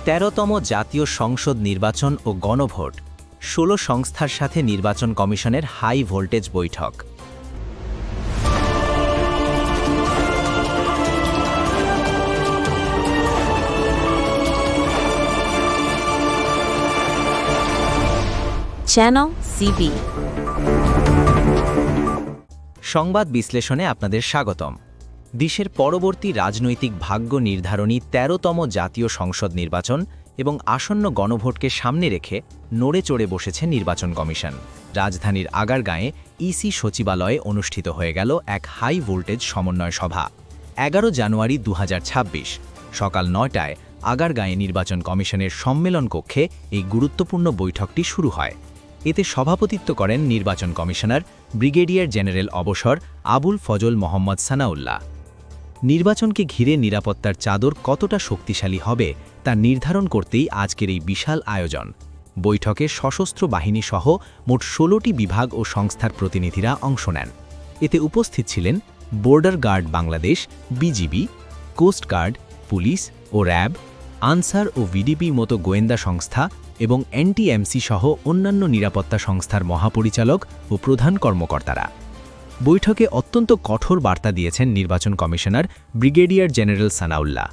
১৩তম জাতীয় সংসদ নির্বাচন ও গণভোট ১৬ সংস্থার সাথে নির্বাচন কমিশনের হাই ভোল্টেজ বৈঠক। চ্যানেল সিবি সংবাদ বিশ্লেষণে আপনাদের স্বাগতম। দেশের পরবর্তী রাজনৈতিক ভাগ্য নির্ধারণী ১৩তম জাতীয় সংসদ নির্বাচন এবং আসন্ন গণভোটকে সামনে রেখে নড়ে চড়ে বসেছে নির্বাচন কমিশন। রাজধানীর আগারগাঁয়ে ইসি সচিবালয়ে অনুষ্ঠিত হয়ে গেল এক হাই ভোল্টেজ সমন্বয় সভা। ১১ জানুয়ারি ২০২৬ সকাল ৯টায় আগারগাঁয়ে নির্বাচন কমিশনের সম্মেলন কক্ষে এই গুরুত্বপূর্ণ বৈঠকটি শুরু হয়। এতে সভাপতিত্ব করেন নির্বাচন কমিশনার ব্রিগেডিয়ার জেনারেল অবসর আবুল ফজল মোহাম্মদ সানাউল্লাহ। নির্বাচনকে ঘিরে নিরাপত্তার চাদর কতটা শক্তিশালী হবে তা নির্ধারণ করতেই আজকের এই বিশাল আয়োজন। বৈঠকে সশস্ত্র বাহিনী সহ মোট ১৬টি বিভাগ ও সংস্থার প্রতিনিধিরা অংশ নেন। এতে উপস্থিত ছিলেন বর্ডার গার্ড বাংলাদেশ, বিজিবি, কোস্টগার্ড, পুলিশ ও র্যাব, আনসার ও ভিডিপি মতো গোয়েন্দা সংস্থা এবং এনটিএমসি সহ অন্যান্য নিরাপত্তা সংস্থার মহাপরিচালক ও প্রধান কর্মকর্তারা। বৈঠকে অত্যন্ত কঠোর বার্তা দিয়েছেন নির্বাচন কমিশনার ব্রিগেডিয়ার জেনারেল সানাউল্লাহ।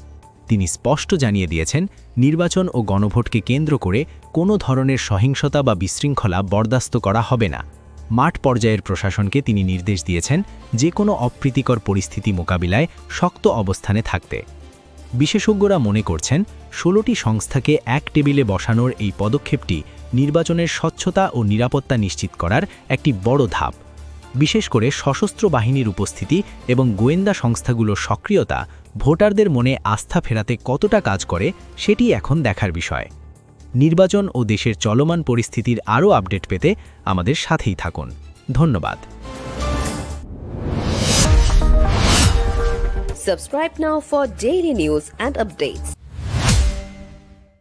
তিনি স্পষ্ট জানিয়ে দিয়েছেন, নির্বাচন ও গণভোটকে কেন্দ্র করে কোনো ধরনের সহিংসতা বা বিশৃঙ্খলা বরদাস্ত করা হবে না। মাঠ পর্যায়ের প্রশাসনকে তিনি নির্দেশ দিয়েছেন যে কোনো অপ্রীতিকর পরিস্থিতি মোকাবিলায় শক্ত অবস্থানে থাকতে। বিশেষজ্ঞরা মনে করছেন ১৬টি সংস্থাকে এক টেবিলে বসানোর এই পদক্ষেপটি নির্বাচনের স্বচ্ছতা ও নিরাপত্তা নিশ্চিত করার একটি বড় ধাপ। বিশেষ করে সশস্ত্র বাহিনীর উপস্থিতি এবং গোয়েন্দা সংস্থাগুলোর সক্রিয়তা ভোটারদের মনে আস্থা ফেরাতে কতটা কাজ করে সেটি এখন দেখার বিষয়। নির্বাচন ও দেশের চলমান পরিস্থিতির আরও আপডেট পেতে আমাদের সাথেই থাকুন। ধন্যবাদ। Subscribe now for daily news and updates.